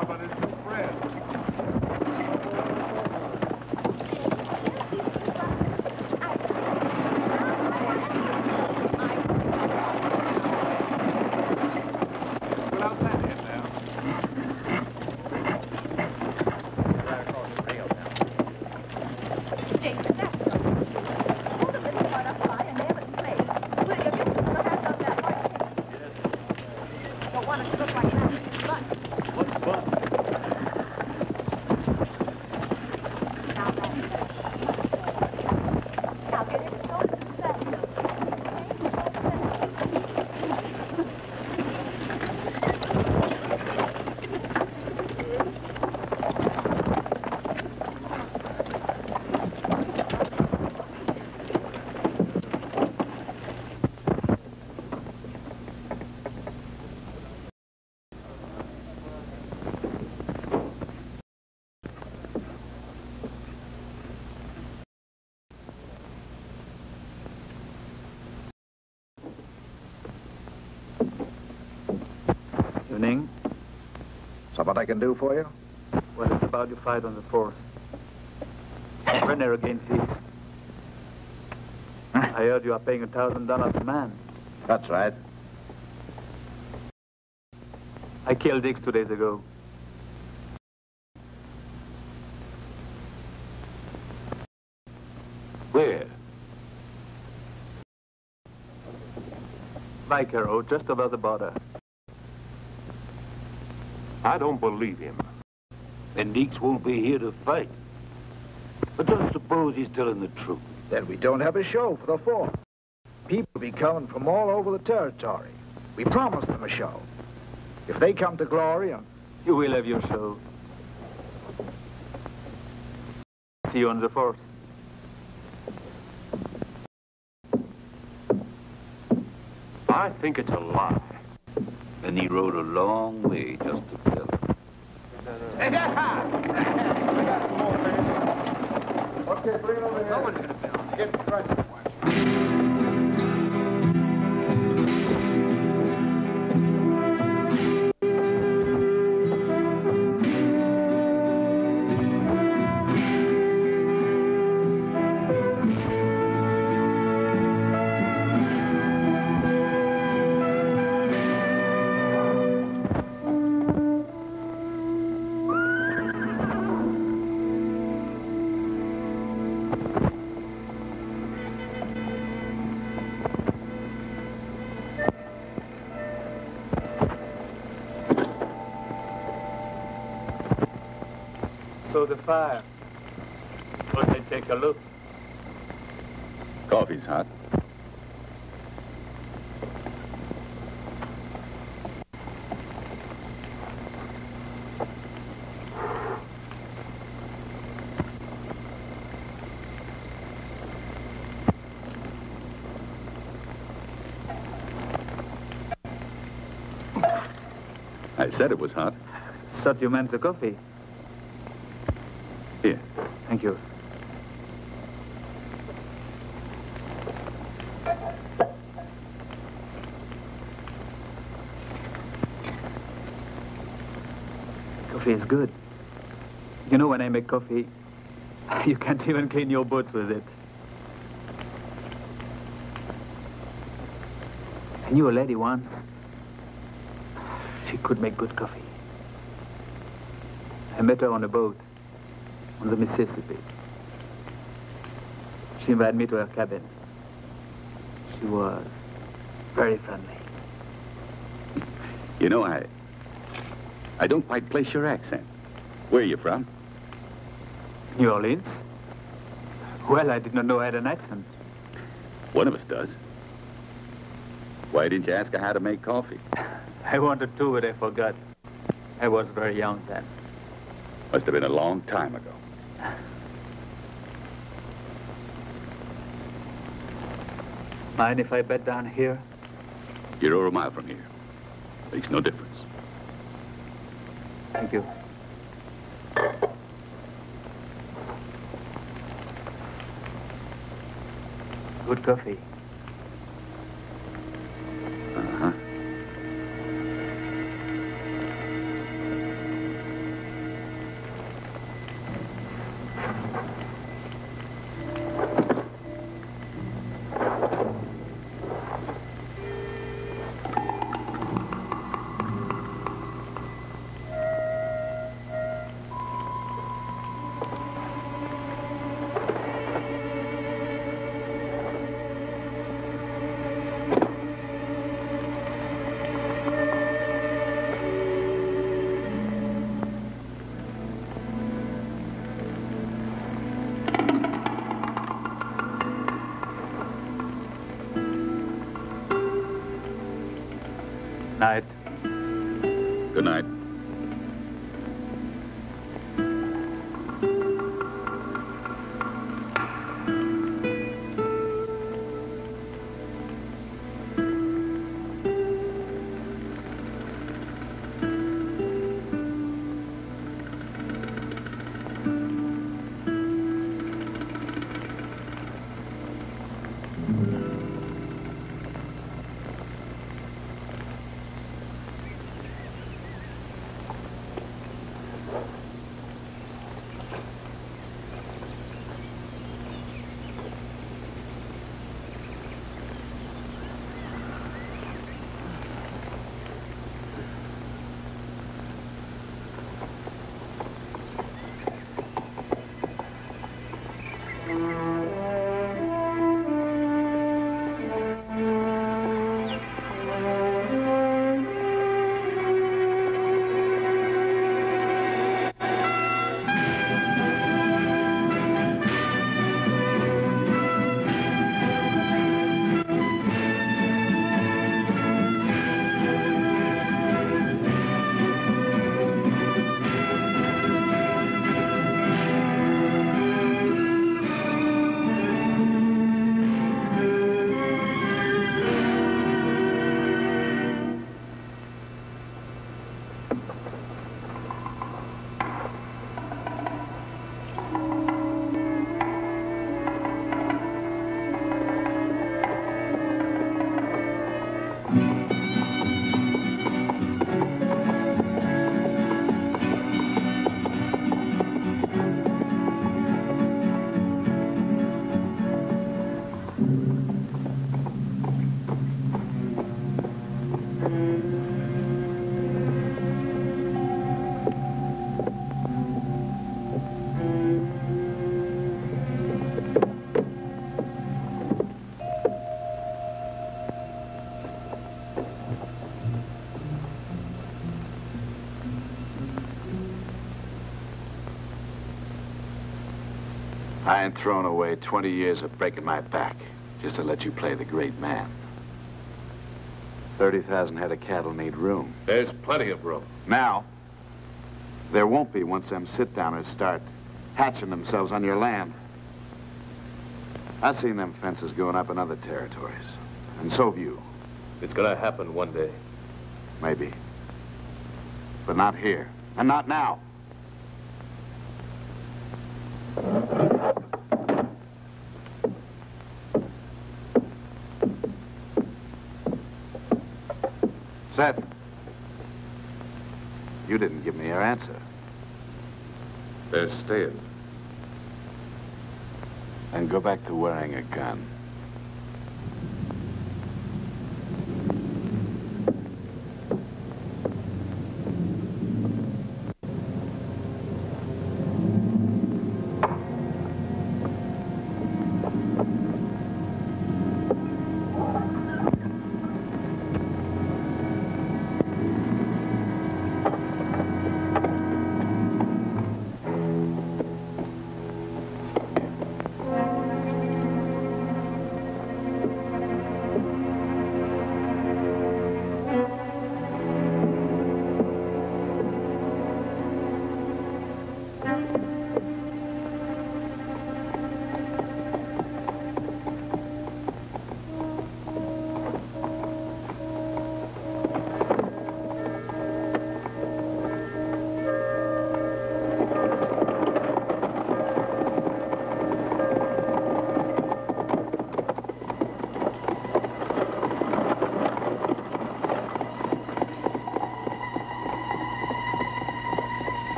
out on his new friend. Well, I'll send him now. Right across the rail now. Jason, that's hold a little part up high and nail it in place. Will you just put your hands on that horse? Yes. Don't want it to look like that. But What's fun? now that's it. Now get it close to the center. Evening. Something I can do for you? Well, it's about your fight on the force. Brenner against Reese. I heard you are paying $1,000 a man. That's right. I killed Dix 2 days ago. Where? Vicaro, just over the border. I don't believe him. And Deeks won't be here to fight. But don't suppose he's telling the truth. Then we don't have a show for the 4th. People be coming from all over the territory. We promised them a show. If they come to glory and... You will have your show. See you on the force. I think it's a lie. And he rode a long way just to tell it. Okay, bring it over here. Someone's gonna be on. Get the price. So the fire. But they take a look. Coffee's hot. I said it was hot. Thought you meant the coffee. Here. Thank you. Coffee is good. You know, when I make coffee, you can't even clean your boots with it. I knew a lady once. She could make good coffee. I met her on a boat on the Mississippi. She invited me to her cabin. She was very friendly. You know, I don't quite place your accent. Where are you from? New Orleans? Well, I did not know I had an accent. One of us does. Why didn't you ask her how to make coffee? I wanted to, but I forgot. I was very young then. Must have been a long time ago. Mind if I bed down here? You're over a mile from here. Makes no difference. Thank you. Good coffee. Uh-huh. Night. Good night. I ain't thrown away 20 years of breaking my back just to let you play the great man. 30,000 head of cattle need room. There's plenty of room. Now, there won't be once them sit-downers start hatching themselves on your land. I've seen them fences going up in other territories, and so have you. It's gonna happen one day. Maybe. But not here, and not now. Seth, you didn't give me your answer. They're staying. And go back to wearing a gun.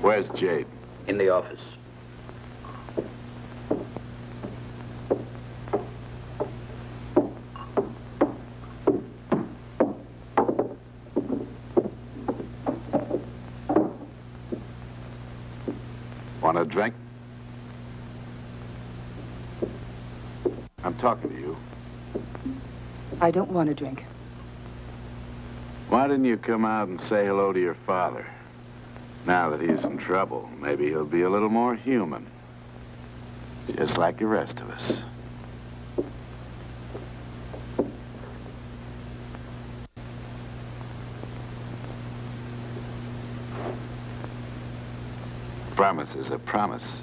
Where's Jade? In the office. Want a drink? I'm talking to you. I don't want to drink. Why didn't you come out and say hello to your father? Now that he's in trouble, maybe he'll be a little more human. Just like the rest of us. Promise is a promise.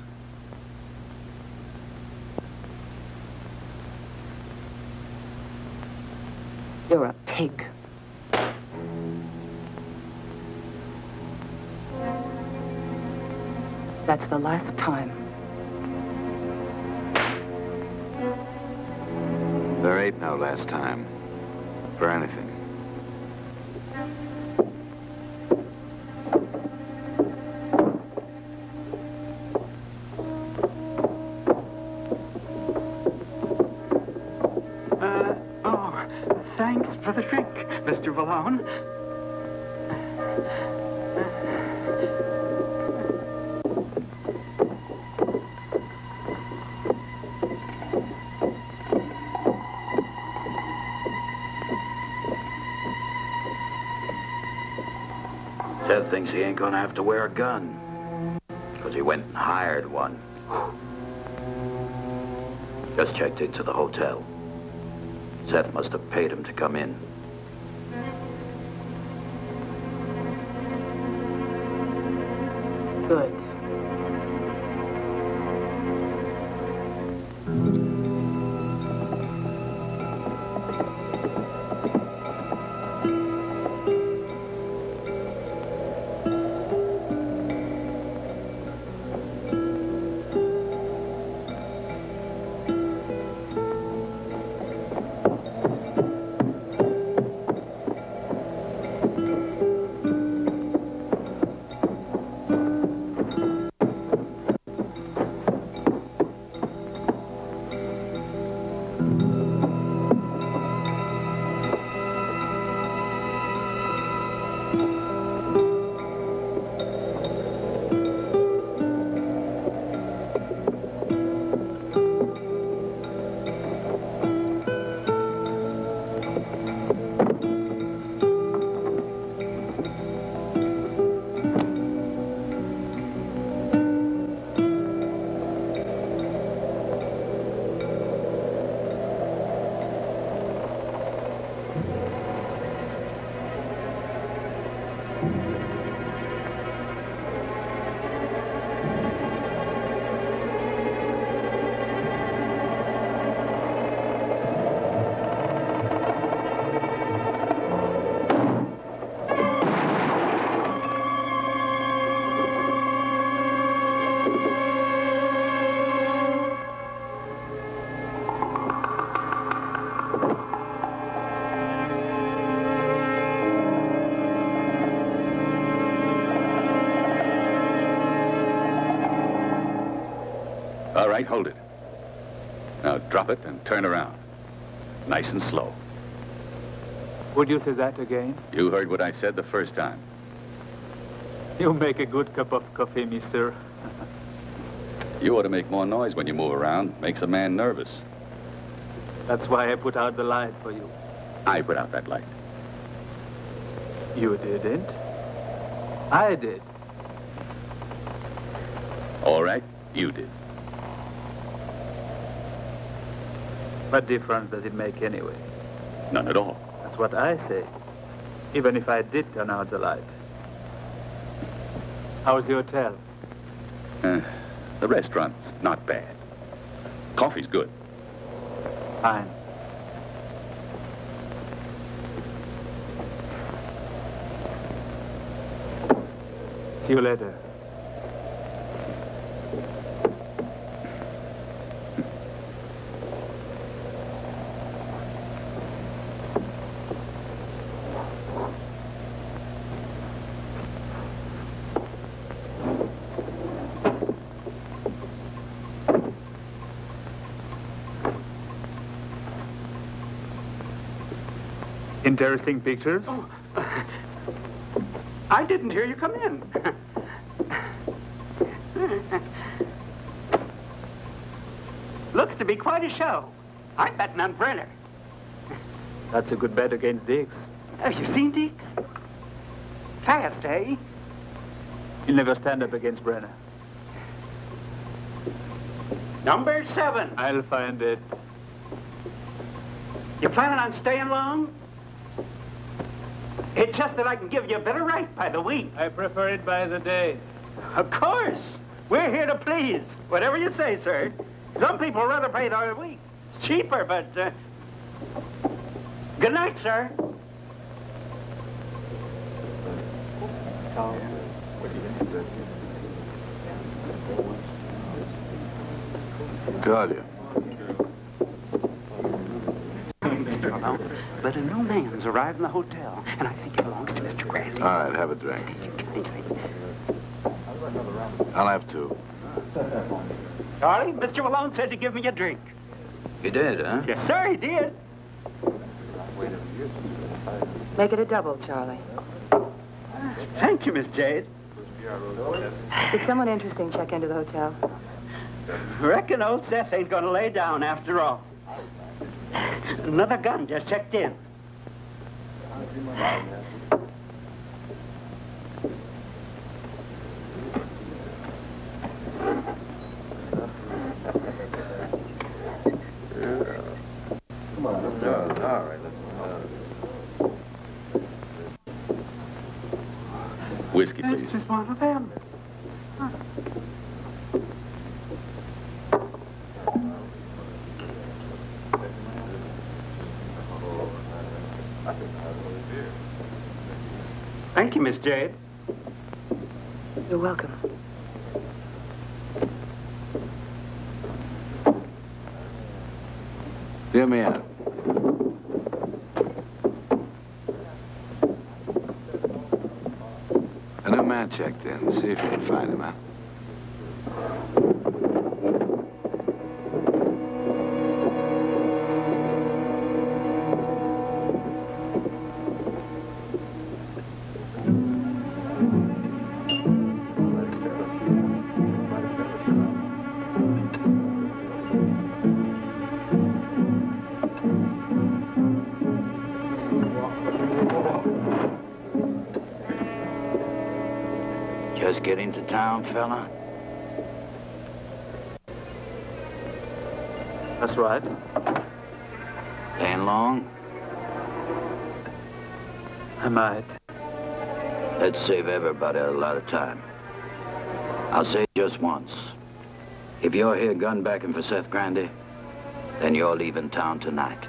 You're a pig. That's the last time. There ain't no last time for anything. Thanks for the drink, Mr. Villaine. Seth thinks he ain't gonna have to wear a gun. Because he went and hired one. Just checked into the hotel. Seth must have paid him to come in. Good. All right, hold it. Now drop it and turn around. Nice and slow. Would you say that again? You heard what I said the first time. You make a good cup of coffee, mister. You ought to make more noise when you move around. Makes a man nervous. That's why I put out the light for you. I put out that light. You didn't. I did. All right, you did. What difference does it make anyway? None at all. That's what I say. Even if I did turn out the light. How's your hotel? The restaurant's not bad. Coffee's good. Fine. See you later. Interesting pictures? Oh, I didn't hear you come in. Looks to be quite a show. I'm betting on Brenner. That's a good bet against Dix. Have you seen Dix? Fast, eh? He'll never stand up against Brenner. Number 7. I'll find it. You planning on staying long? It's just that I can give you a better rate by the week. I prefer it by the day. Of course. We're here to please. Whatever you say, sir. Some people rather pay the week. It's cheaper, but... Good night, sir. Call you. Mr. Malone, but a new man's arrived in the hotel, and I think it belongs to Mr. Grande. All right, have a drink. I'll have 2. Charlie, Mr. Malone said to give me a drink. You did, huh? Yes, sir, he did. Make it a double, Charlie. Thank you, Miss Jade. Did someone interesting check into the hotel? Reckon old Seth ain't gonna lay down after all. Another gun just checked in. Come on, let's go. All right, Whiskey, This please. is one of them. Thank you, Miss Jade. You're welcome. Give me out. A new man checked in. See if you can find him out. Just get into town, fella? That's right. Staying long? I might. Let's save everybody a lot of time. I'll say just once. If you're here gun backing for Seth Grande, then you're leaving town tonight.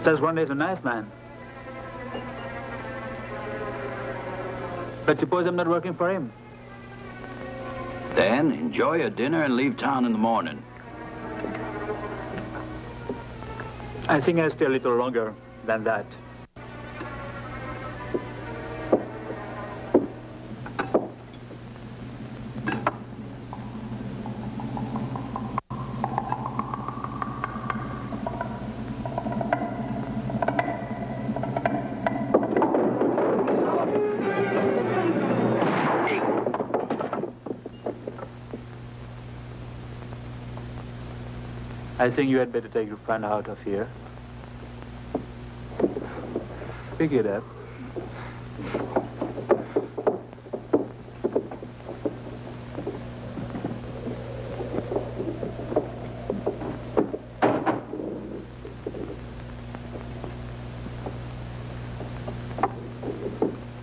Seth Grande's a nice man. But suppose I'm not working for him. Then enjoy your dinner and leave town in the morning. I think I'll stay a little longer than that. I think you had better take your friend out of here. Pick it up.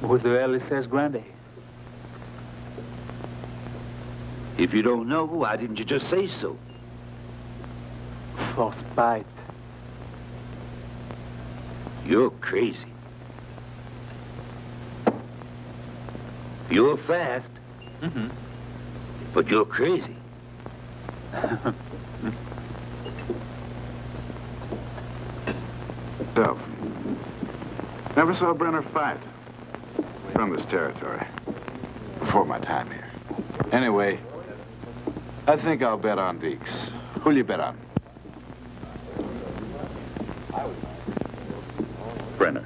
Who's the hell is Seth Grande? If you don't know, why didn't you just say so? For spite. You're crazy. You're fast, but you're crazy. So, never saw Brenner fight from this territory before my time here. Anyway, I think I'll bet on Deeks. Who'll you bet on? Brenner.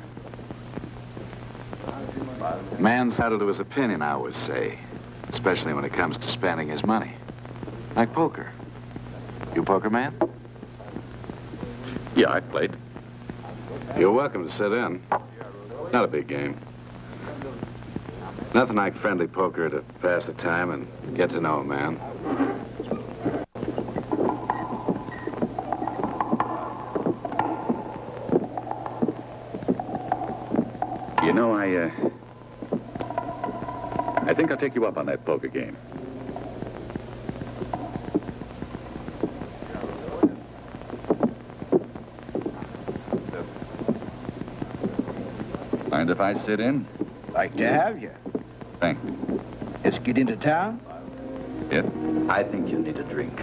Man's entitled to his opinion, I always say, especially when it comes to spending his money. Like poker. You poker man? Yeah, I played. You're welcome to sit in. Not a big game. Nothing like friendly poker to pass the time and get to know a man. You know, I think I'll take you up on that poker game. Mind if I sit in? Like to have you. Thank you. Let's get into town. Yes? I think you need a drink.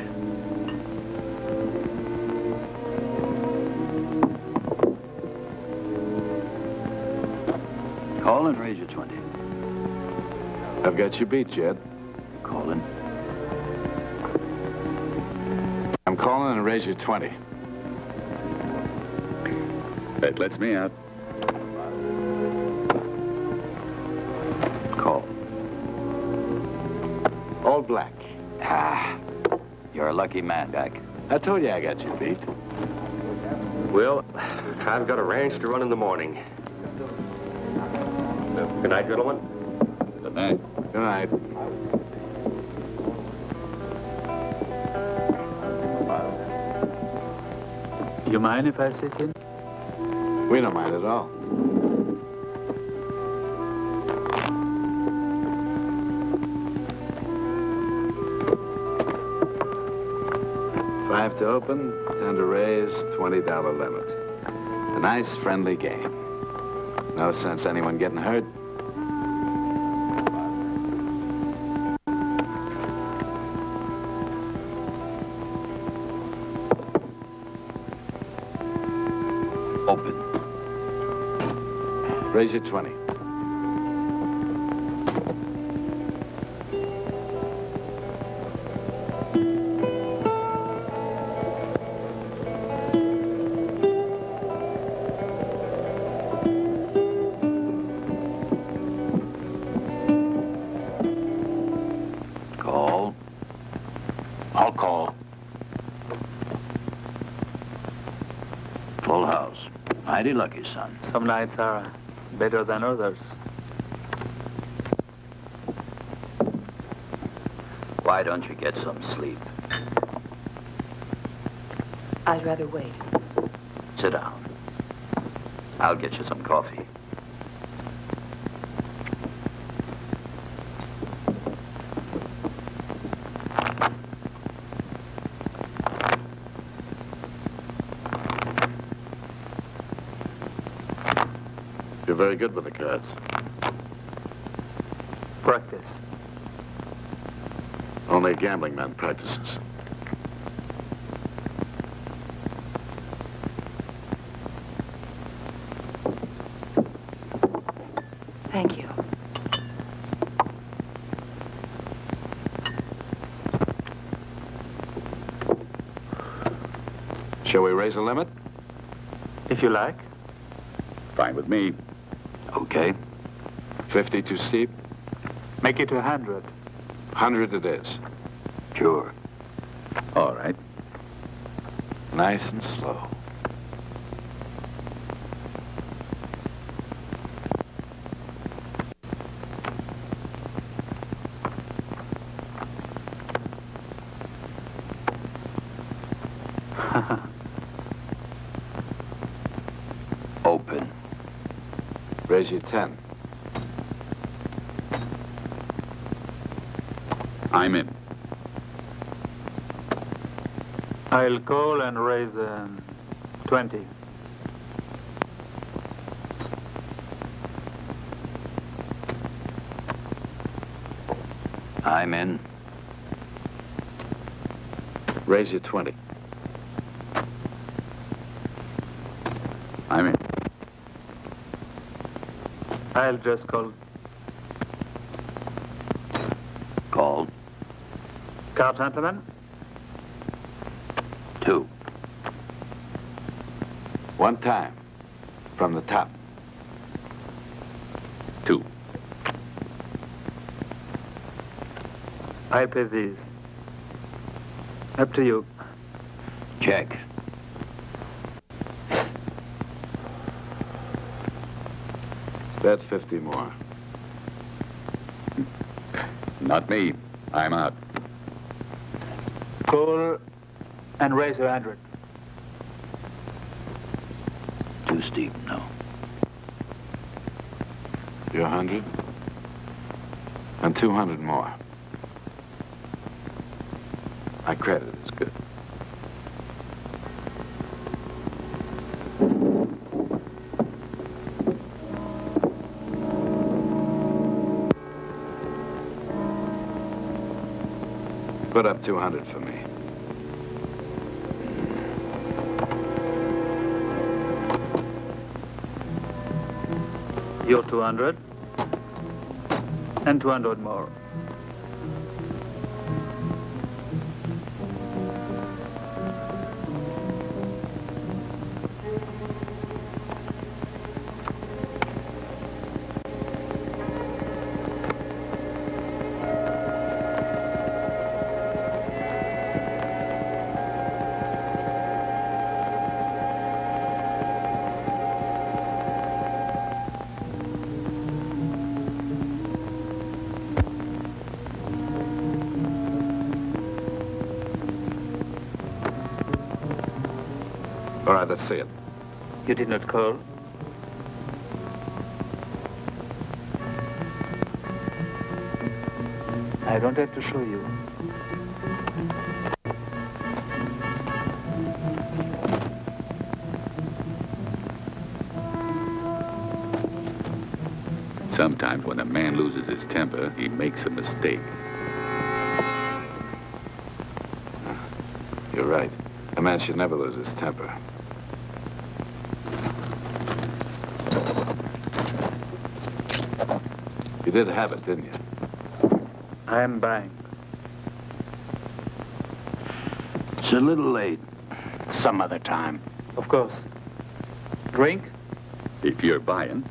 Call and raise your 20. I've got you beat, Jed. Calling. I'm calling and raise you 20. That lets me out. Call. All black. Ah, you're a lucky man, Jack. I told you I got you beat. Well, I've got a ranch to run in the morning. Good night, gentlemen. Good night. Good night. You mind if I sit in? We don't mind at all. $5 to open, 10 to raise, $20 limit. A nice, friendly game. No sense anyone getting hurt. Open. Raise your 20. Call. I'll call. Full house. Mighty lucky, son. Some nights are better than others. Why don't you get some sleep? I'd rather wait. Sit down. I'll get you some coffee. You're very good with the cards. Practice. Only a gambling man practices. Thank you. Shall we raise the limit? If you like. Fine with me. Okay. 50 too steep? Make it 100. 100 it is. Sure. All right. Nice and slow. Open. Raise your 10. I'm in. I'll call and raise 20. I'm in. Raise your 20. I'm in. I'll just call. Call. Card, gentlemen. 2. One time. From the top. 2. I'll pay these. Up to you. Check. Bet 50 more. Not me. I'm out. Toole and raise 100. Too steep, no. You're 100? And 200 more. My credit is good. Put up 200 for me. You're 200. And 200 more. All right, let's see it. You did not call? I don't have to show you. Sometimes when a man loses his temper, he makes a mistake. You're right. A man should never lose his temper. You did have it, didn't you? I am buying. It's a little late. Some other time. Of course. Drink? If you're buying.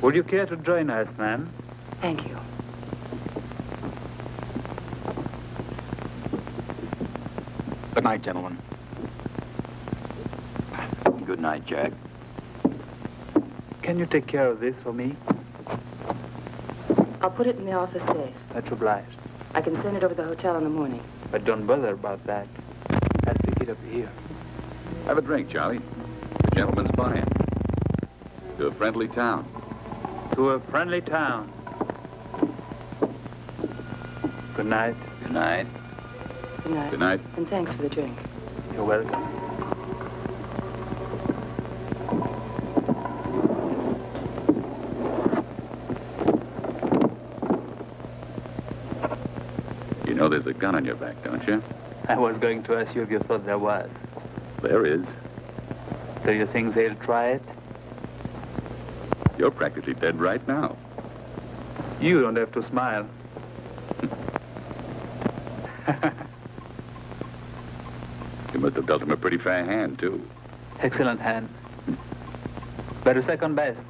Would you care to join us, ma'am? Thank you. Good night, gentlemen. Good night, Jack. Can you take care of this for me? I'll put it in the office safe. Much obliged. I can send it over to the hotel in the morning. But don't bother about that. I'll pick it up here. Have a drink, Charlie. The gentleman's buying. To a friendly town. To a friendly town. Good night. Good night. Good night. Good night. And thanks for the drink. You're welcome. You know there's a gun on your back, don't you? I was going to ask you if you thought there was. There is. Do you think they'll try it? You're practically dead right now. You don't have to smile. You must have dealt him a pretty fair hand, too. Excellent hand. But a second best.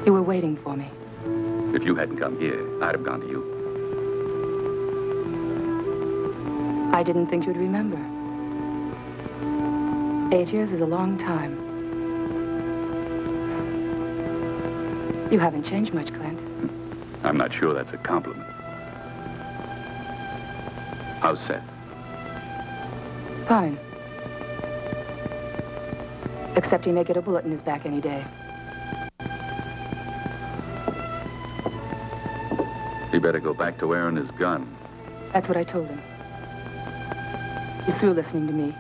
You were waiting for me. If you hadn't come here, I'd have gone to you. I didn't think you'd remember. 8 years is a long time. You haven't changed much, Clint. I'm not sure that's a compliment. How's Seth? Fine. Except he may get a bullet in his back any day. He better go back to wearing his gun. That's what I told him. He's through listening to me.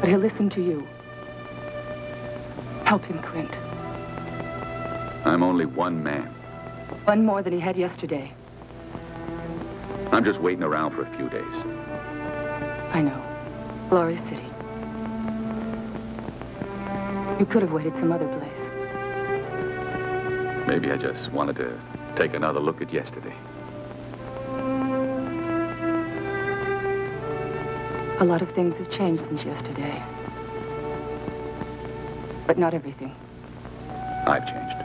But he'll listen to you. Help him, Clint. I'm only one man. One more than he had yesterday. I'm just waiting around for a few days. I know. Glory City. You could have waited some other place. Maybe I just wanted to take another look at yesterday. A lot of things have changed since yesterday. But not everything. I've changed.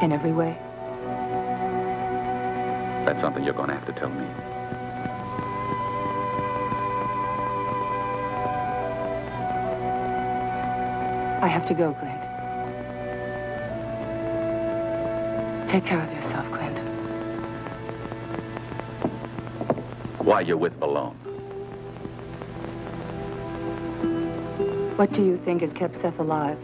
In every way. That's something you're going to have to tell me. I have to go, Clint. Take care of yourself, Clint. Why you're with Malone? What do you think has kept Seth alive?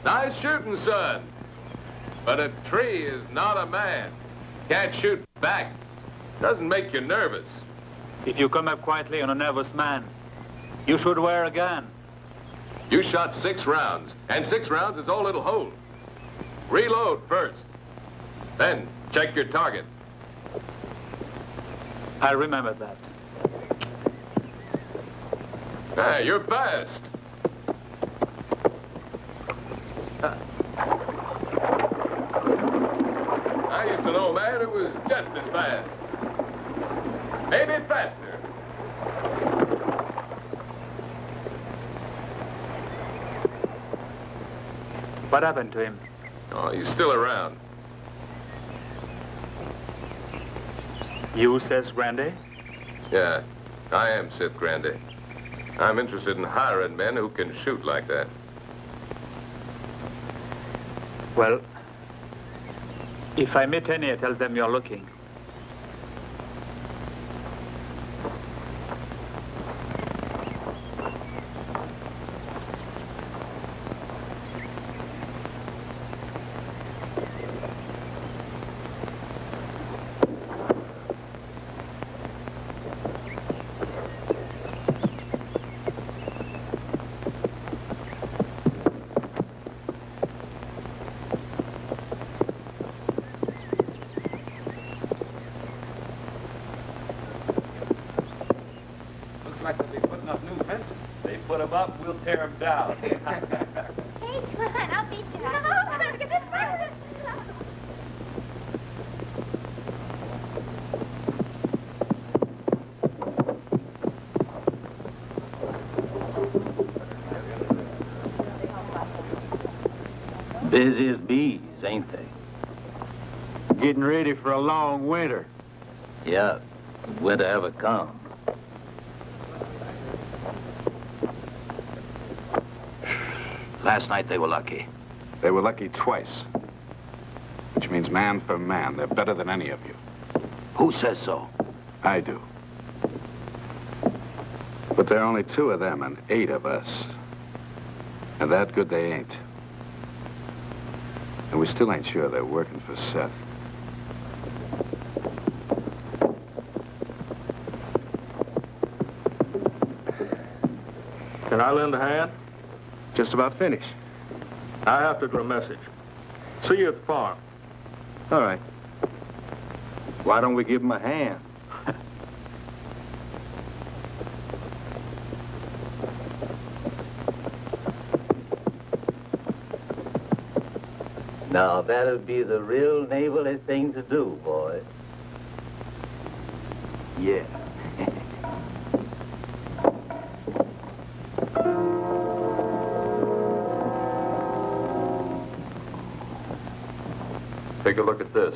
Nice shooting, son. But a tree is not a man. Can't shoot back. Doesn't make you nervous. If you come up quietly on a nervous man, you should wear a gun. You shot 6 rounds, and 6 rounds is all it'll hold. Reload first. Then check your target. I remember that. Hey, you're fast. I used to know a man who was just as fast. Maybe faster. What happened to him? Oh, he's still around. You, Seth Grande? Yeah, I am Seth Grande. I'm interested in hiring men who can shoot like that. Well, if I meet any, I tell them you're looking. Tear him down. Hey, come on, I'll beat you. No, look at this one. Busy as bees, ain't they? Getting ready for a long winter. Yeah, if winter ever comes. Last night they were lucky. They were lucky twice. Which means man for man, they're better than any of you. Who says so? I do. But there are only 2 of them and 8 of us. And that good they ain't. And we still ain't sure they're working for Seth. Can I lend a hand? Just about finished. I have to do a message. See you at the farm. All right. Why don't we give him a hand? Now, that'll be the real naval thing to do, boy. Yeah. Take a look at this.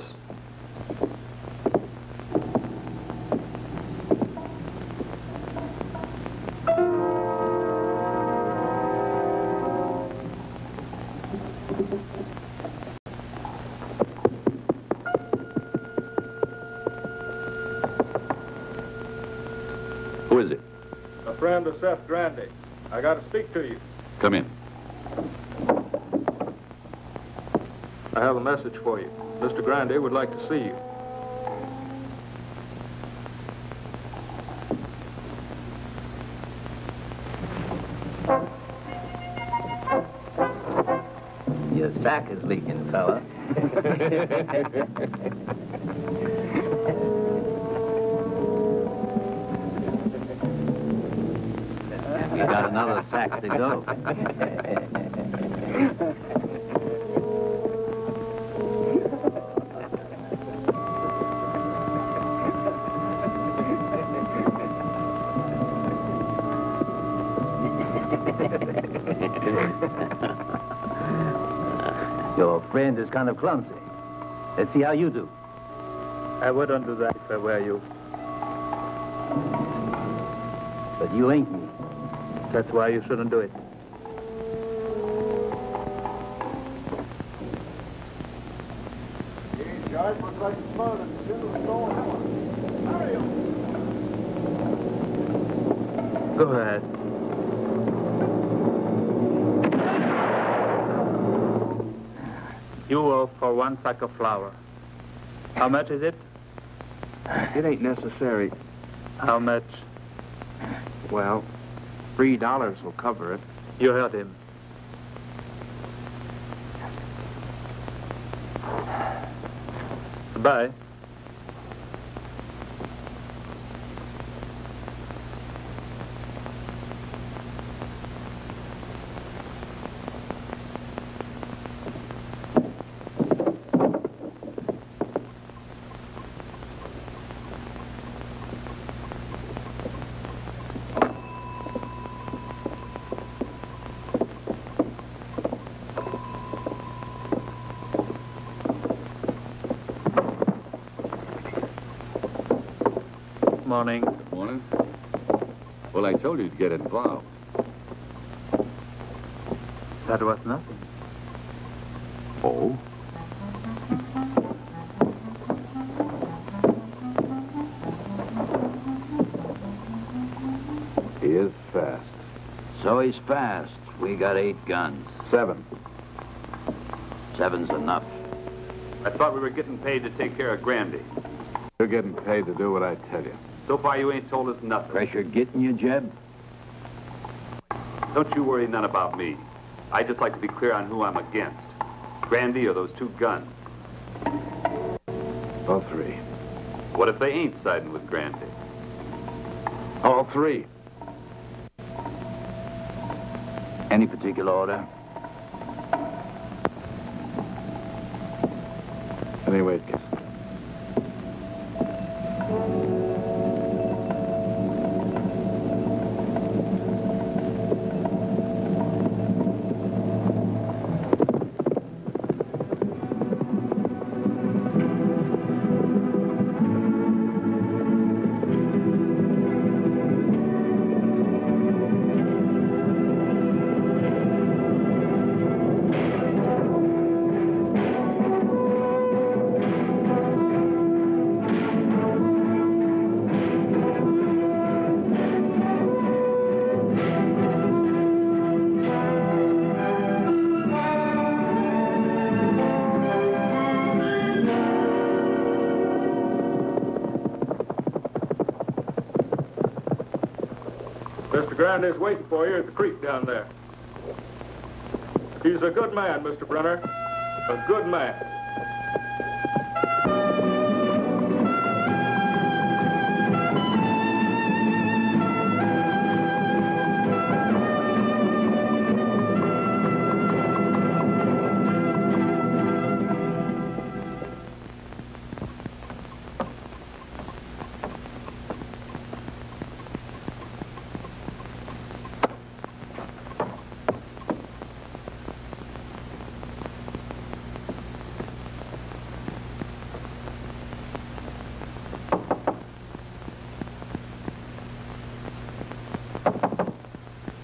Who is it? A friend of Seth Grande. I got to speak to you. Come in. I have a message for you. Mr. Grande would like to see you. Your sack is leaking, fella. We got another sack to go. Your friend is kind of clumsy. Let's see how you do. I wouldn't do that if I were you. But you ain't me. That's why you shouldn't do it. Go ahead. You owe for 1 sack of flour. How much is it? It ain't necessary. How much? Well, $3 will cover it. You heard him. Goodbye. Morning. Good morning. Well, I told you to get involved. That was nothing. Oh? He is fast. So he's fast. We got 8 guns. 7. 7's enough. I thought we were getting paid to take care of Grande. You're getting paid to do what I tell you. So far, you ain't told us nothing. Pressure getting you, Jeb? Don't you worry none about me. I just like to be clear on who I'm against. Grande or those 2 guns. All 3. What if they ain't siding with Grande? All 3. Any particular order? Anyway, it gets. Mr. Grande is waiting for you at the creek down there. He's a good man, Mr. Brenner. A good man.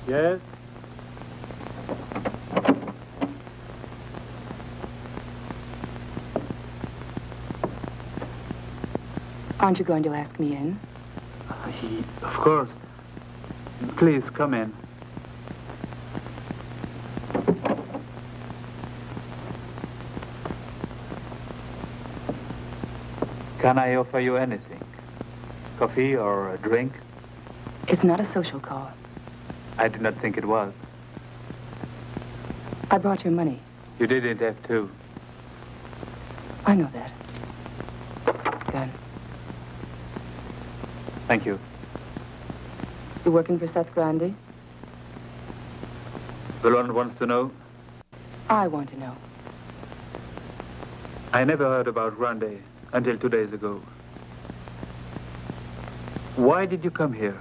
Yes? Aren't you going to ask me in? Of course. Please, come in. Can I offer you anything? Coffee or a drink? It's not a social call. I did not think it was. I brought your money. You didn't have to. I know that. Done. Thank you. You working for Seth Grande? Villaine wants to know. I want to know. I never heard about Grande until 2 days ago. Why did you come here?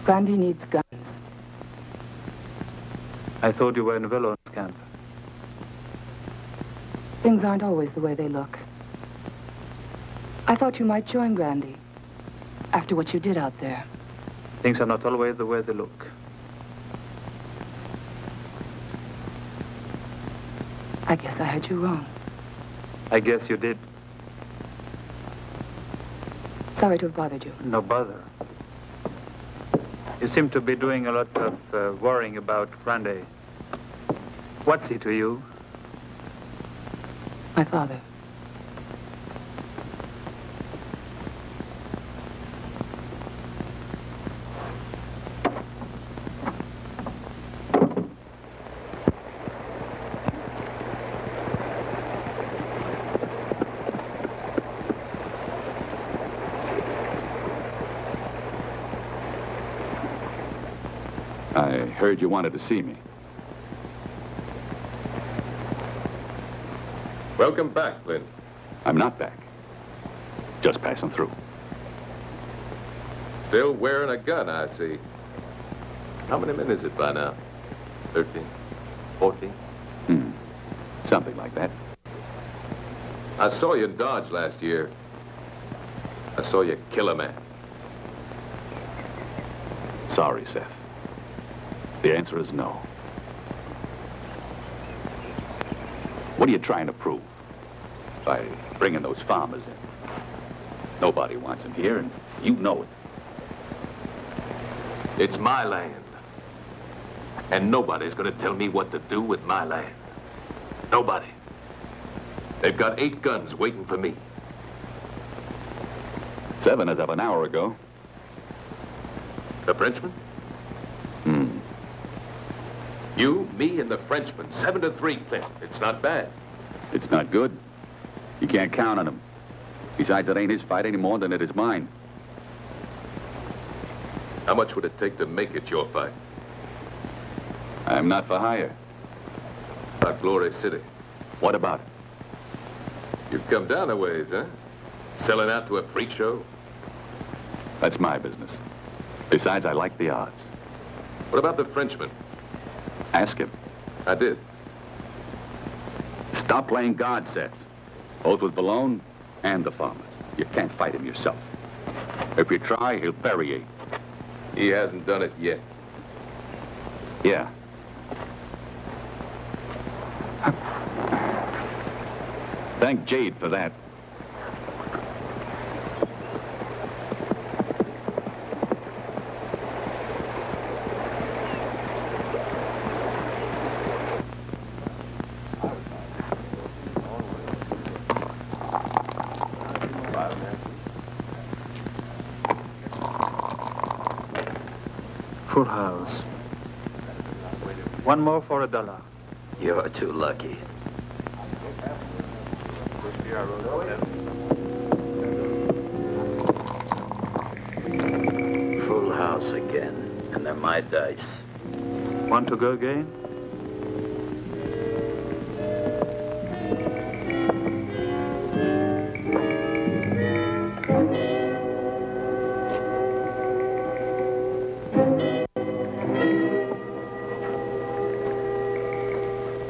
Grande needs guns. I thought you were in Villaine's camp. Things aren't always the way they look. I thought you might join Grande after what you did out there. Things are not always the way they look. I guess I had you wrong. I guess you did. Sorry to have bothered you. No bother. You seem to be doing a lot of worrying about Grande. What's he to you? My father. I heard you wanted to see me. Welcome back, Clint. I'm not back. Just passing through. Still wearing a gun, I see. How many men is it by now? 13? 14? Something like that. I saw you in Dodge last year. I saw you kill a man. Sorry, Seth. The answer is no. What are you trying to prove by bringing those farmers in? Nobody wants them here, and you know it. It's my land. And nobody's going to tell me what to do with my land. Nobody. They've got 8 guns waiting for me. 7 as of an hour ago. The Frenchman? You, me, and the Frenchman. 7-3, Clint. It's not bad. It's not good. You can't count on him. Besides, it ain't his fight any more than it is mine. How much would it take to make it your fight? I'm not for hire. About Glory City. What about it? You've come down a ways, huh? Selling out to a freak show? That's my business. Besides, I like the odds. What about the Frenchman? Ask him. I did. Stop playing God, Seth. Both with Villaine and the farmers. You can't fight him yourself. If you try, he'll bury you. He hasn't done it yet. Yeah. Thank Jade for that. Full house. One more for $1. You're too lucky. Full house again, and they're my dice. Want to go again?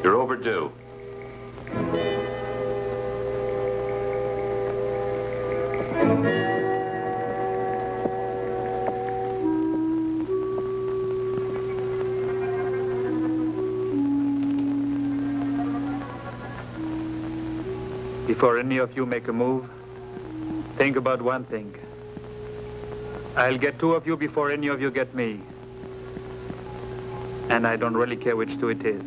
You're overdue. Before any of you make a move, think about one thing. I'll get 2 of you before any of you get me. And I don't really care which 2 it is.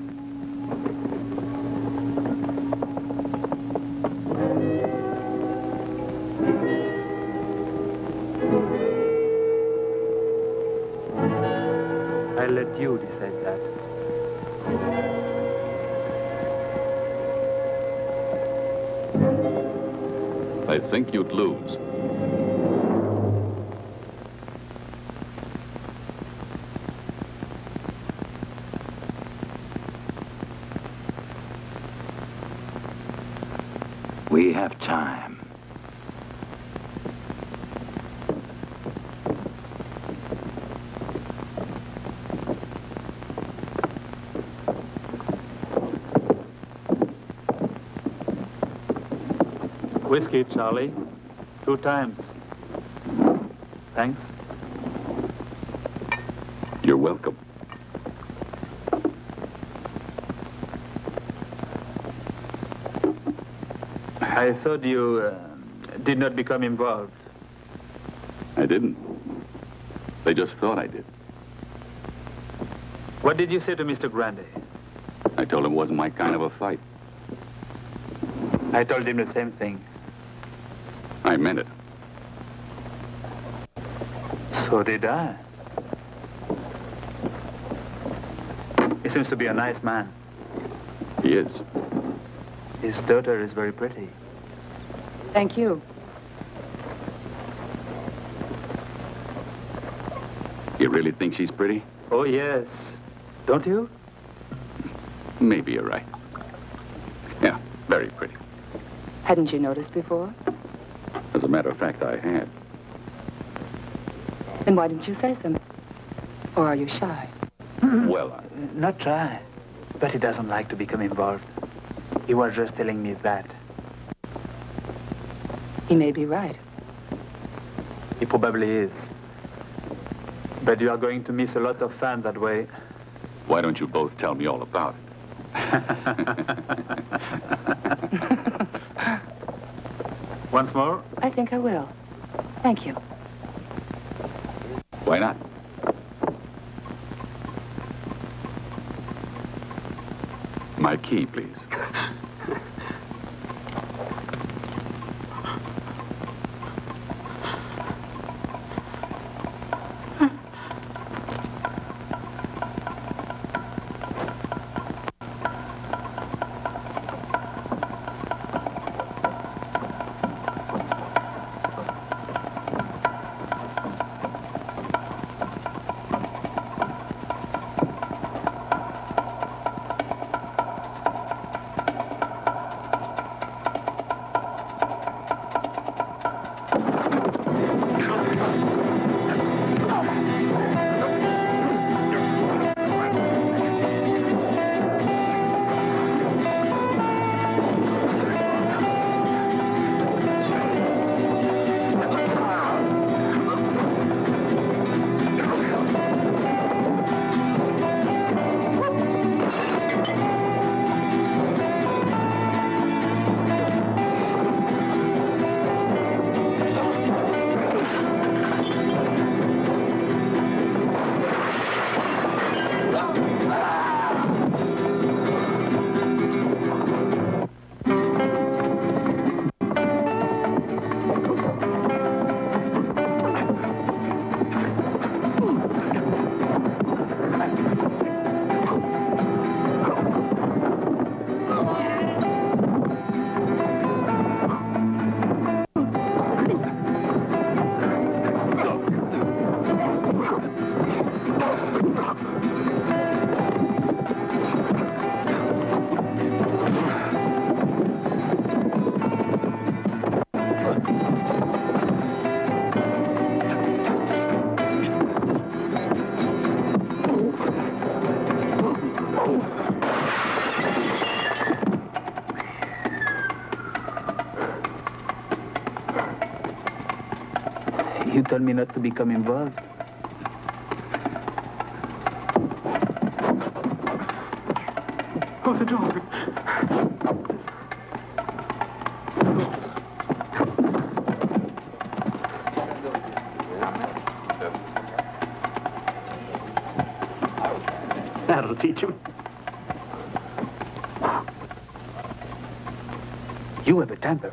I'll let you decide that. I think you'd lose. We have time. Whiskey, Charlie. 2 times. Thanks. You're welcome. I thought you did not become involved. I didn't. They just thought I did. What did you say to Mr. Grande? I told him it wasn't my kind of a fight. I told him the same thing. I meant it. So did I. He seems to be a nice man. He is. His daughter is very pretty. Thank you. You really think she's pretty? Oh, yes. Don't you? Maybe you're right. Yeah, very pretty. Hadn't you noticed before? As a matter of fact, I had. Then why didn't you say so? Or are you shy? Well, Not shy. But he doesn't like to become involved. He was just telling me that. He may be right. He probably is. But you are going to miss a lot of fun that way. why don't you both tell me all about it? Once more? I think I will. Thank you. Why not? My key, please. You told me not to become involved. Close the door. That'll teach him. You have a temper.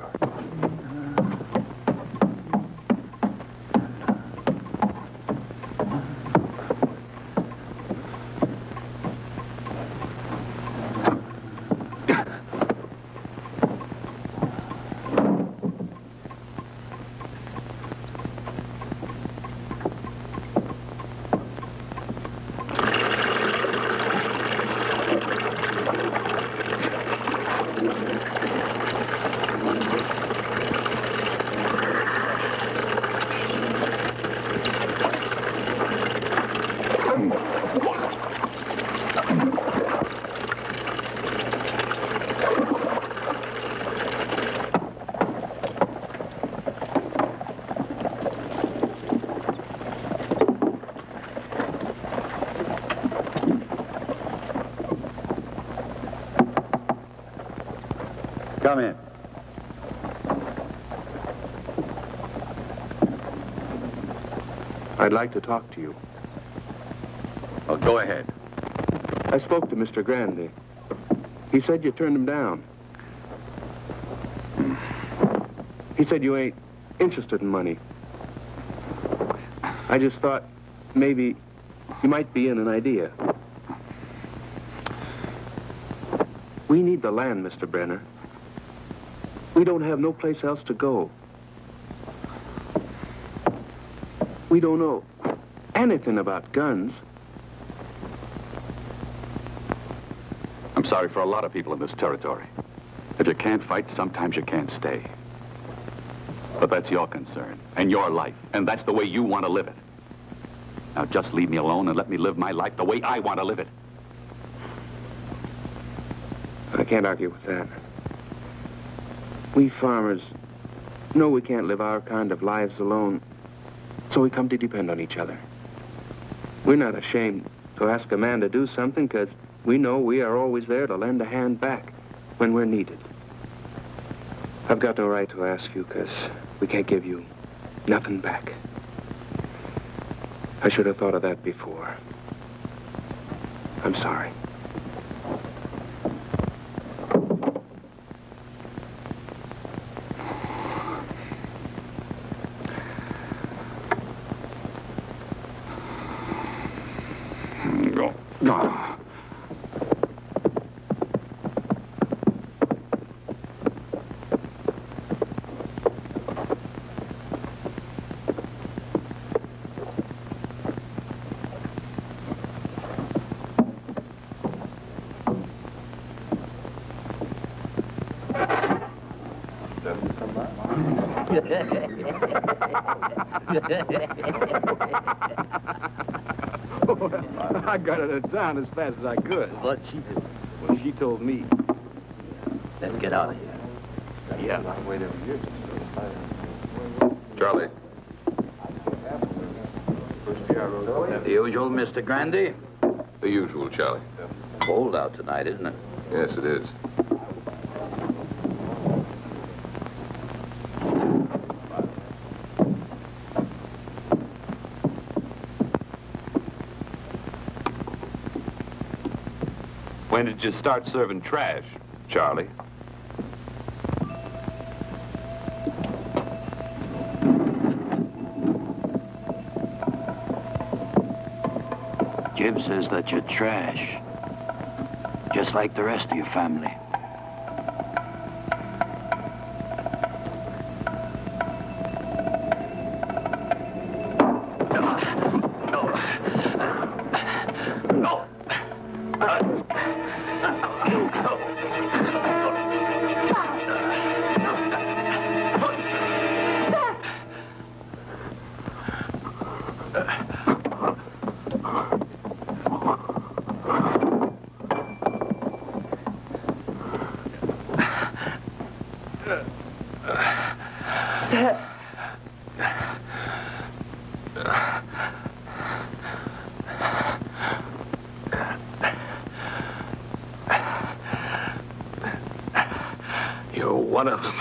Come in. I'd like to talk to you. Well, go ahead. I spoke to Mr. Grande. He said you turned him down. He said you ain't interested in money. I just thought maybe you might be in an idea. We need the land, Mr. Brenner. We don't have no place else to go. We don't know anything about guns. I'm sorry for a lot of people in this territory. If you can't fight, sometimes you can't stay. But that's your concern and your life, and that's the way you want to live it. Now just leave me alone and let me live my life the way I want to live it. I can't argue with that. We farmers know we can't live our kind of lives alone, so we come to depend on each other. We're not ashamed to ask a man to do something because we know we are always there to lend a hand back when we're needed. I've got no right to ask you because we can't give you nothing back. I should have thought of that before. I'm sorry. I got it at town as fast as I could. What she do? Well, she told me. Let's get out of here. Yeah. Charlie. The usual, Mr. Grande? The usual, Charlie. Cold out tonight, isn't it? Yes, it is. When did you start serving trash, Charlie? Jim says that you're trash. Just like the rest of your family. One of them.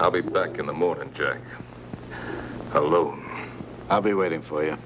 I'll be back in the morning, Jack. Alone. I'll be waiting for you.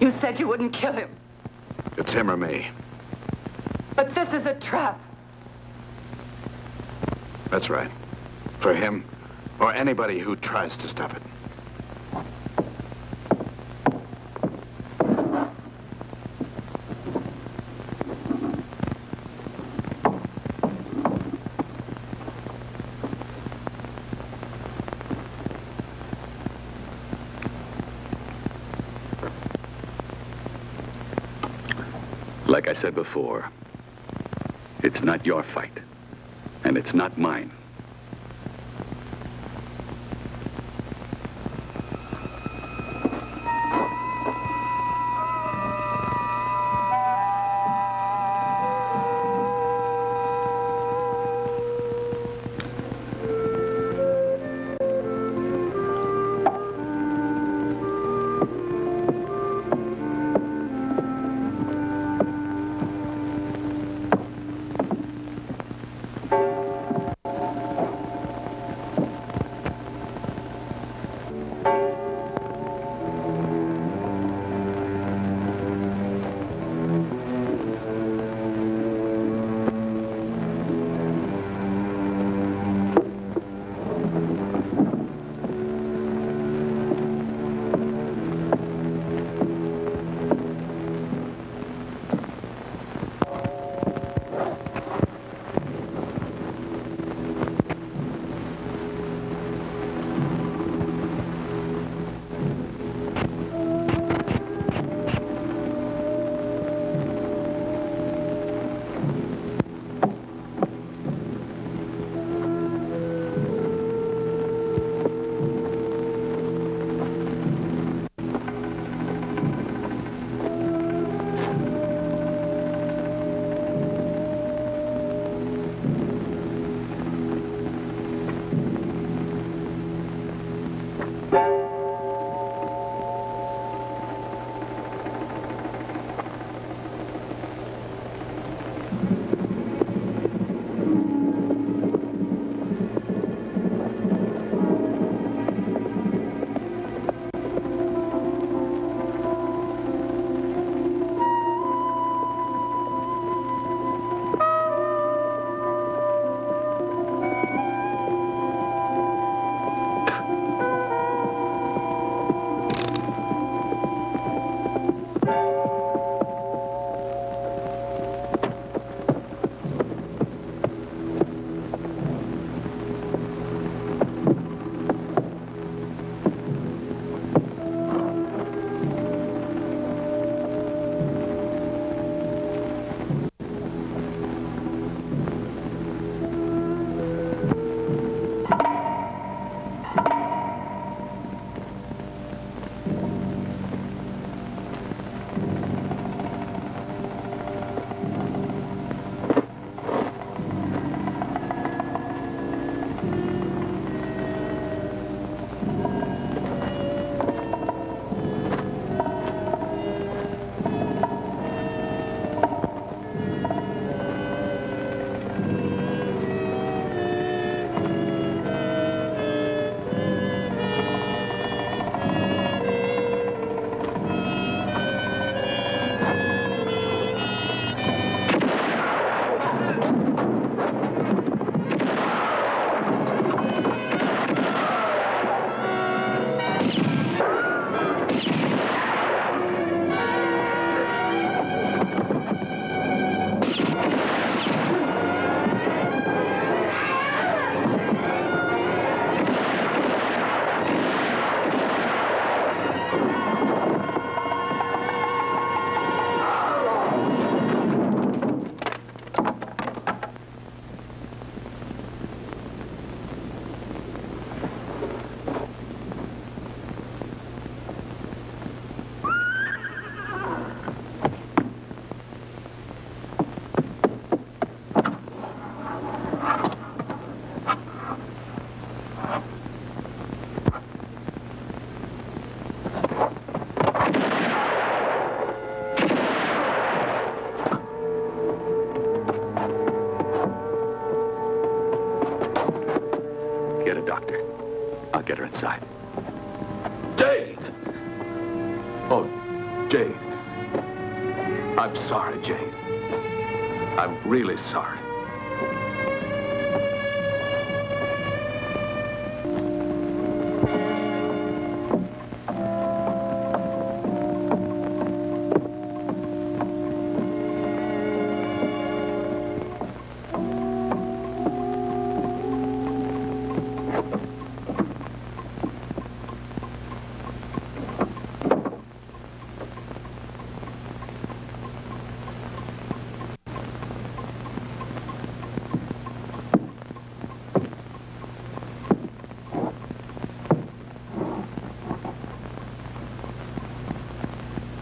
You said you wouldn't kill him. It's him or me. But this is a trap. That's right. For him or anybody who tries to stop it. Like I said before, it's not your fight, and it's not mine. doctor. I'll get her inside. Jade! Oh, Jade. I'm sorry, Jade. I'm really sorry.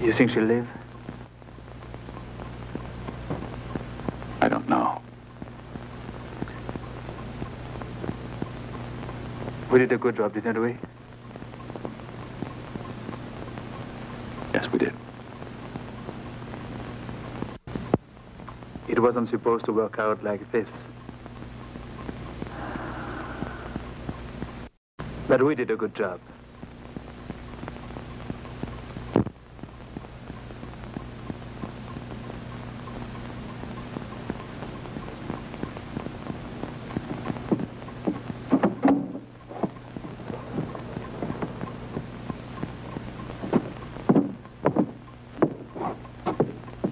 You think she'll live? I don't know. We did a good job, didn't we? Yes, we did. It wasn't supposed to work out like this. But we did a good job.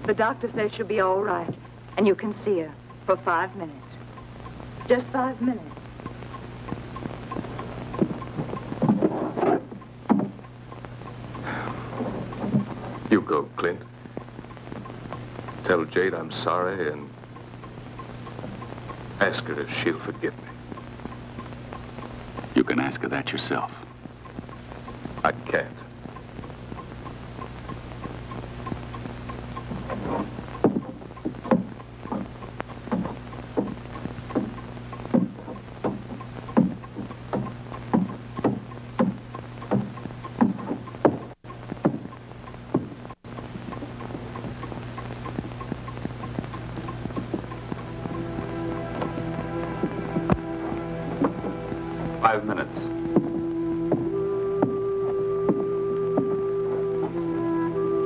The doctor says she'll be all right, and you can see her for 5 minutes. Just 5 minutes. You go, Clint. Tell Jade I'm sorry and ask her if she'll forgive me. You can ask her that yourself. I can't.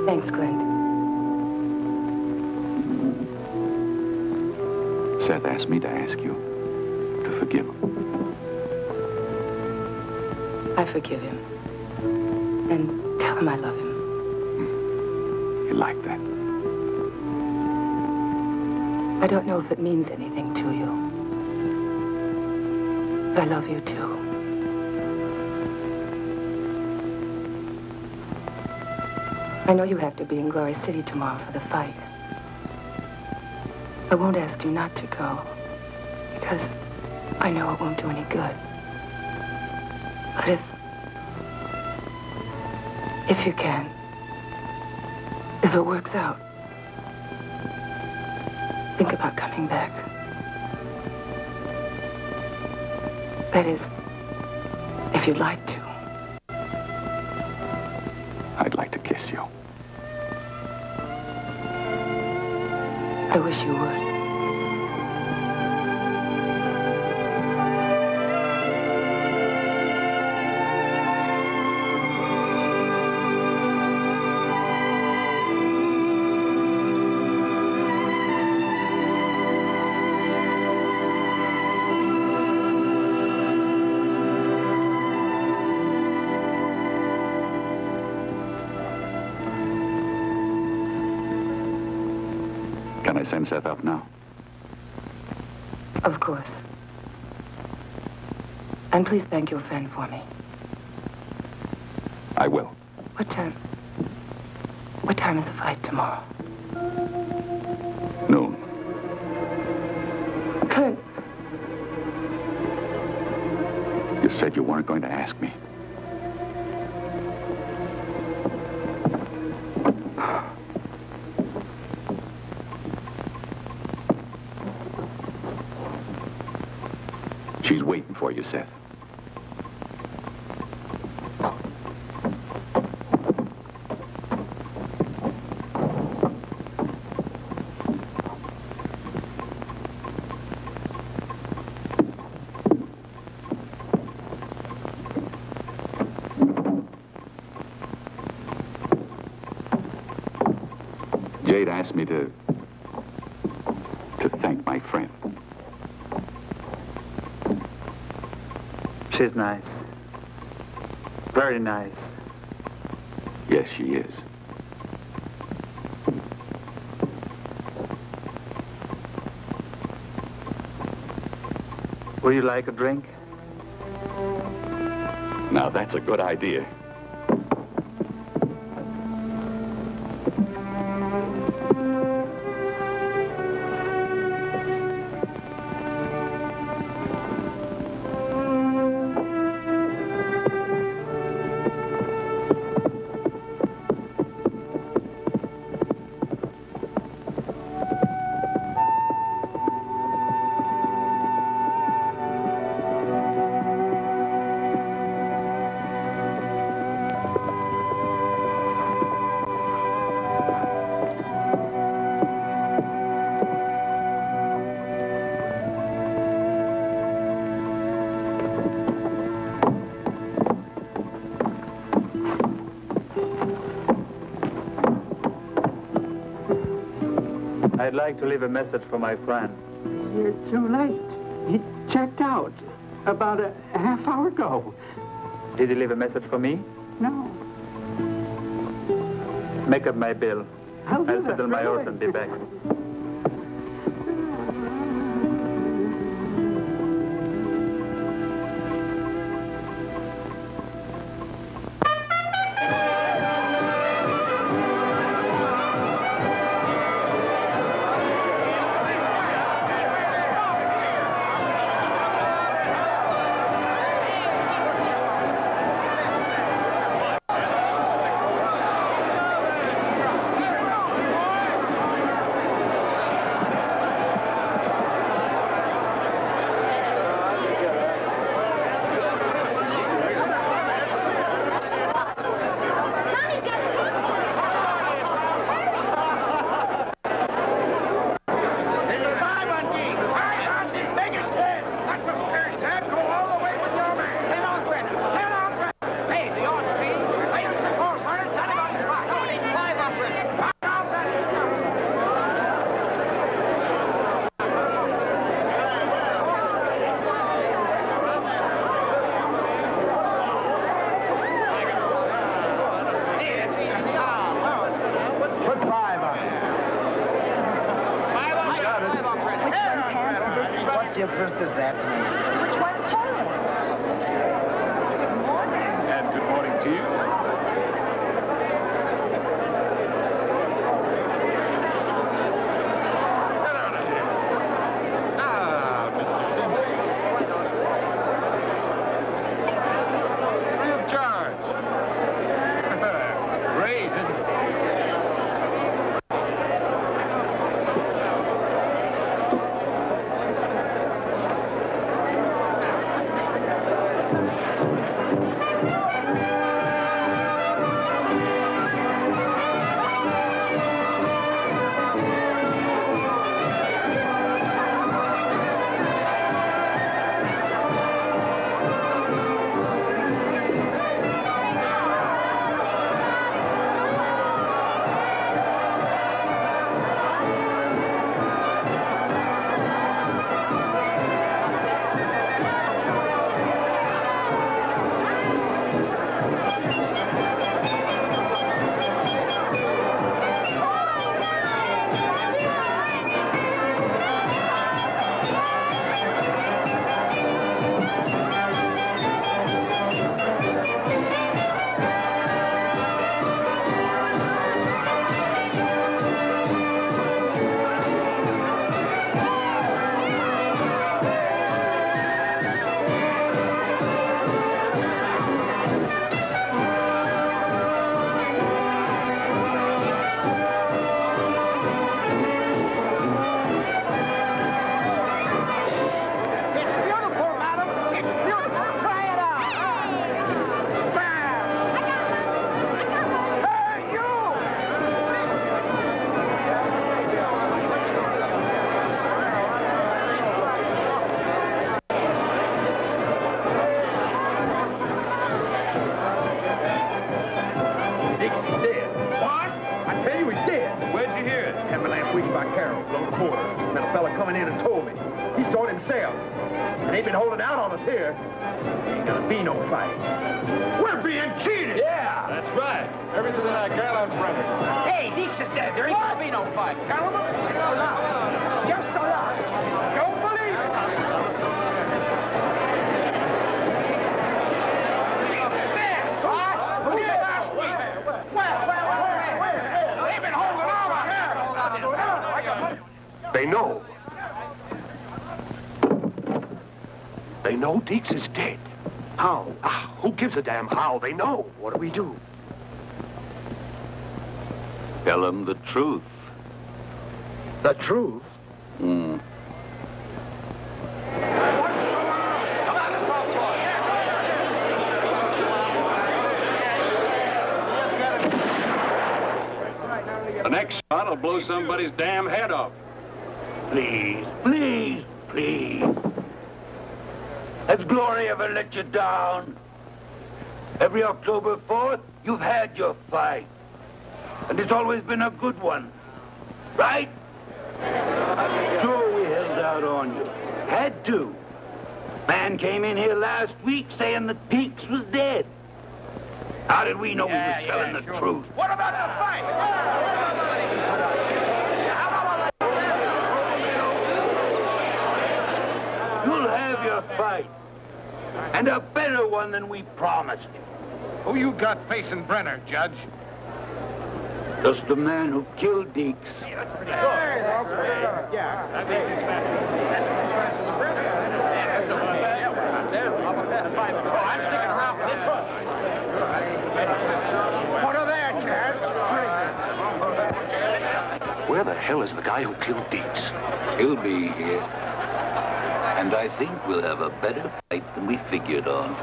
Thanks, Clint. Seth asked me to ask you to forgive him. I forgive him. And tell him I love him. You like that? I don't know if it means anything to you. But I love you, too. I know you have to be in Glory City tomorrow for the fight. I won't ask you not to go, because I know it won't do any good. But if you can, if it works out, think about coming back. That is, if you'd like to. I'd like to kiss you. I wish you would. Can I send Seth up now? Of course. And please thank your friend for me. I will. What time is the fight tomorrow? Noon. Clint. You said you weren't going to ask me. She's waiting for you, Seth. Jade asked me to thank my friend. She's nice. Very nice. Yes, she is. Would you like a drink? Now, that's a good idea. I'd like to leave a message for my friend. You're too late. He checked out about a half hour ago. Did he leave a message for me? No. Make up my bill. I'll settle my horse and be back. difference does that make? Which one's Toole? And good morning to you. told me. He saw it himself. And they've been holding out on us here. Ain't gonna be no fight. We're being cheated! Yeah! That's right. Everything in that gallant Brenner. Hey, Deeks is dead. There ain't gonna be no fight. Gentlemen, it's a lie. It's just a lie. Don't believe it. Deeks is dead. What? Who did last week? Well, they've been holding on here. They know. They know Deeks is dead. How? Who gives a damn how? They know. What do we do? Tell them the truth. The truth? Hmm. The next shot will blow somebody's damn head off. Please, please, please. Has Glory ever let you down? Every October 4th, you've had your fight. And it's always been a good one. Right? Sure, we held out on you. Had to. Man came in here last week saying that Deeks was dead. How did we know he was telling the truth? What about the fight? You'll have your fight. And a better one than we promised you. Who you got facing Brenner, Judge? Just the man who killed Deeks. What are there, Chad? Where the hell is the guy who killed Deeks? He'll be here. And I think we'll have a better fight than we figured on.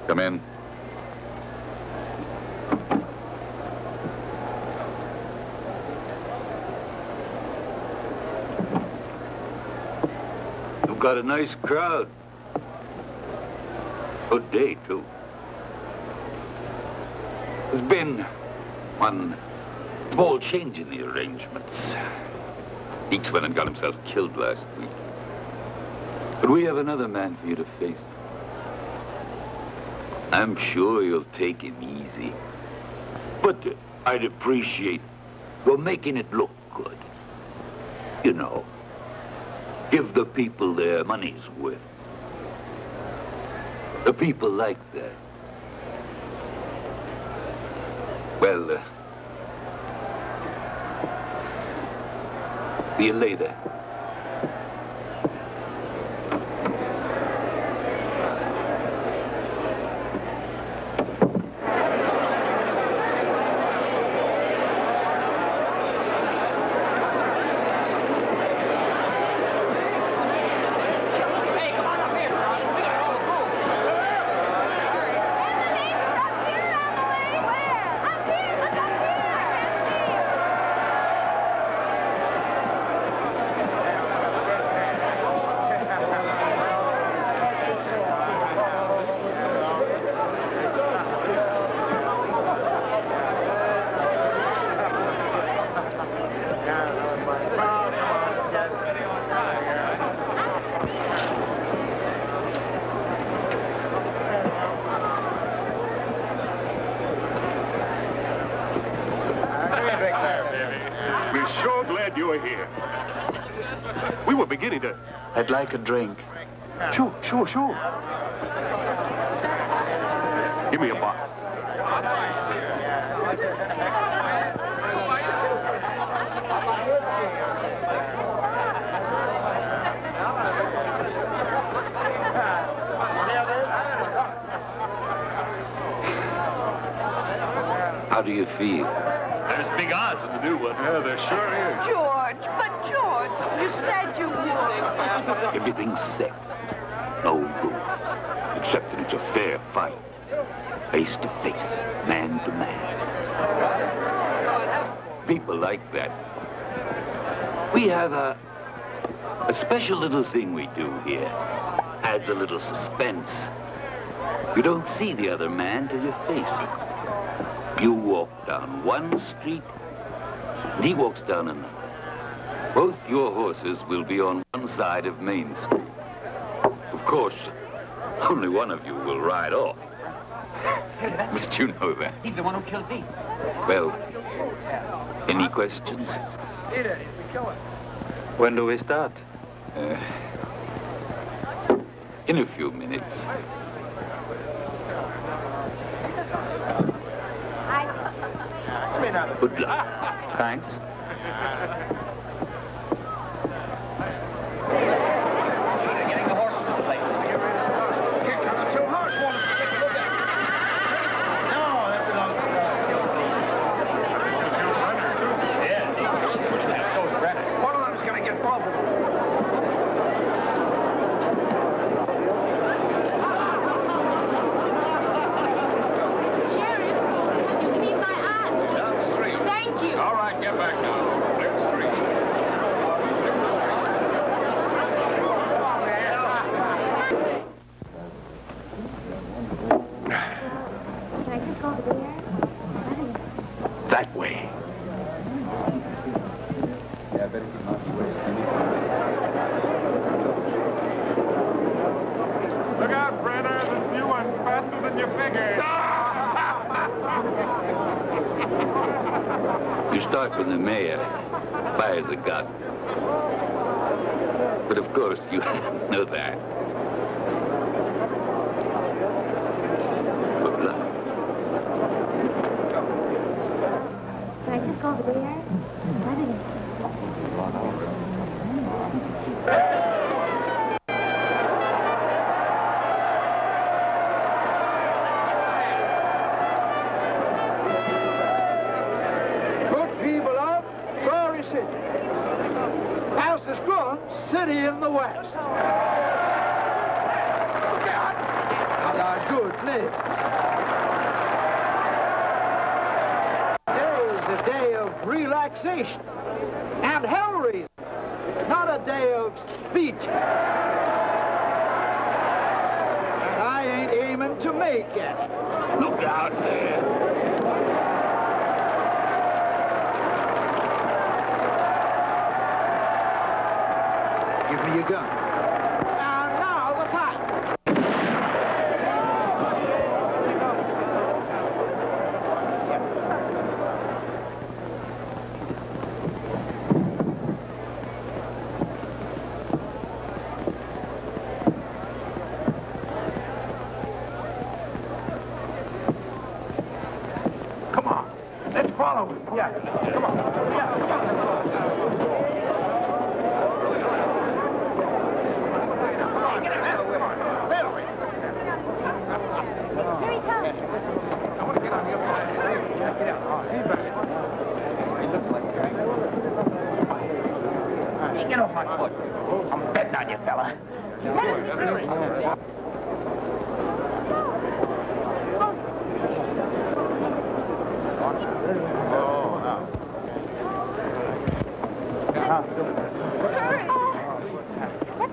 Come in. You've got a nice crowd. Good day, too. There's been one small change in the arrangements. Deeks went and got himself killed last week. But we have another man for you to face. I'm sure you'll take him easy. But I'd appreciate your making it look good. You know, give the people their money's worth. The people like that. Well, see you later. I'd like a drink. Sure. Give me a bottle. How do you feel? There's big odds in the new one. Yeah, there sure is. George, but George, you said you would. Everything's set. No rules. Except that it's a fair fight. Face to face. Man to man. People like that. We have a special little thing we do here. Adds a little suspense. You don't see the other man till you face him. You walk down one street, and he walks down another. Both your horses will be on one side of Main Street. Of course, only one of you will ride off. But you know that. He's the one who killed me. Well, any questions? When do we start? In a few minutes. Good luck. Thanks. Getting the horses to the place. Here come the two horse ones. Take a look at it. No, that belongs to Yeah, so's Brenner. One of them's gonna get bumped. All right, get back now. Clear the street. Can I just go over there? That way. Look out, Brenner. This new one's faster than you figured. You start with the mayor, fires the gun. But of course, you know that. Good luck. Can I just go over there? City in the west. And our good live. Today is a day of relaxation and hell raising, not a day of speech. And I ain't aiming to make it. Look out there. Give me your gun. And now the pipe. Come on. Let's follow him. Yeah. Come on. Yeah. Come on. Get off my foot. I'm betting on you, fella.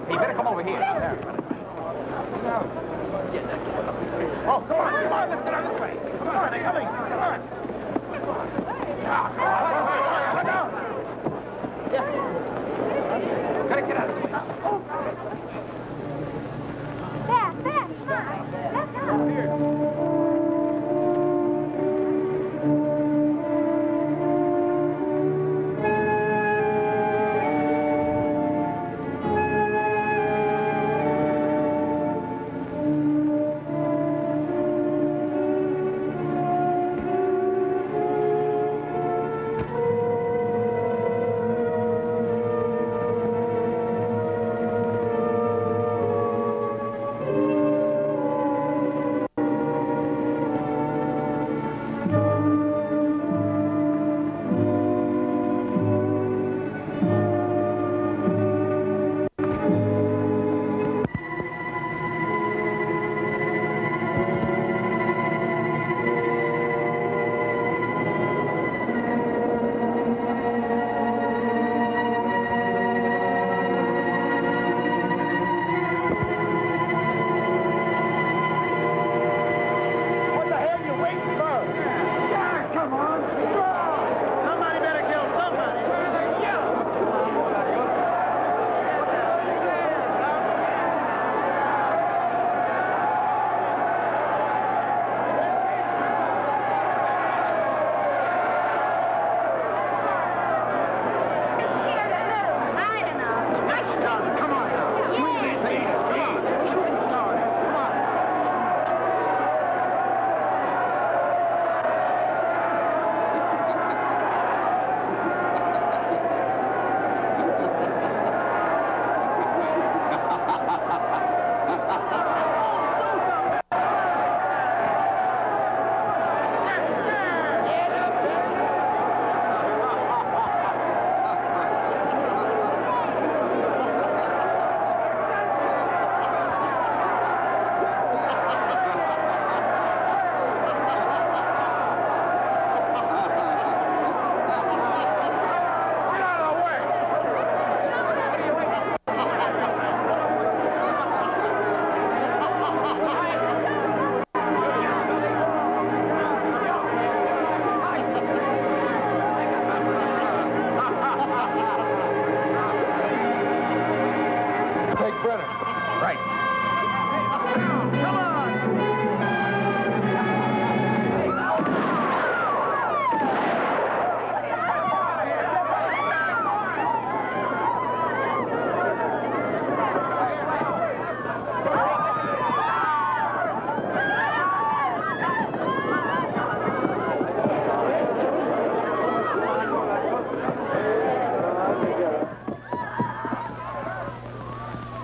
You better come over here. Oh, come on, let's get on this way. Come on, they're coming. Come on. Look out. Yeah. Gotta get out of the way. Fast, come on. Let's go.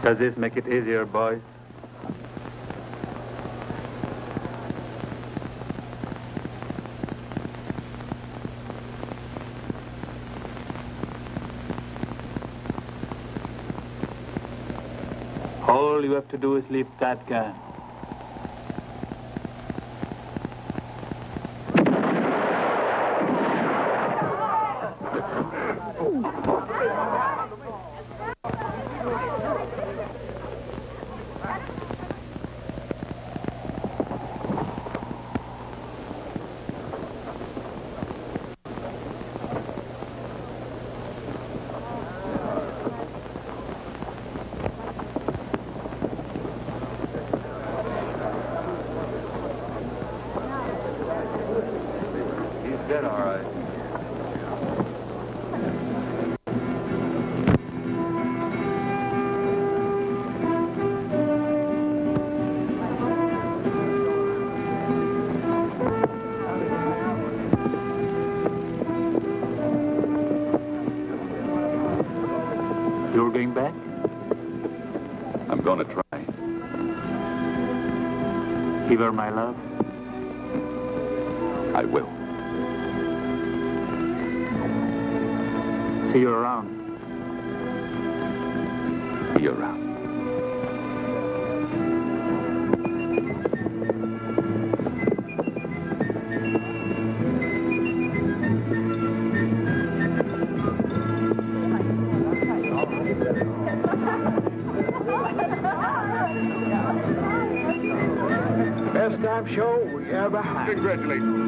Does this make it easier, boys? All you have to do is leave that gun. Give her my love. I will. See you around. See you around. Best damn show we ever had. Congratulations.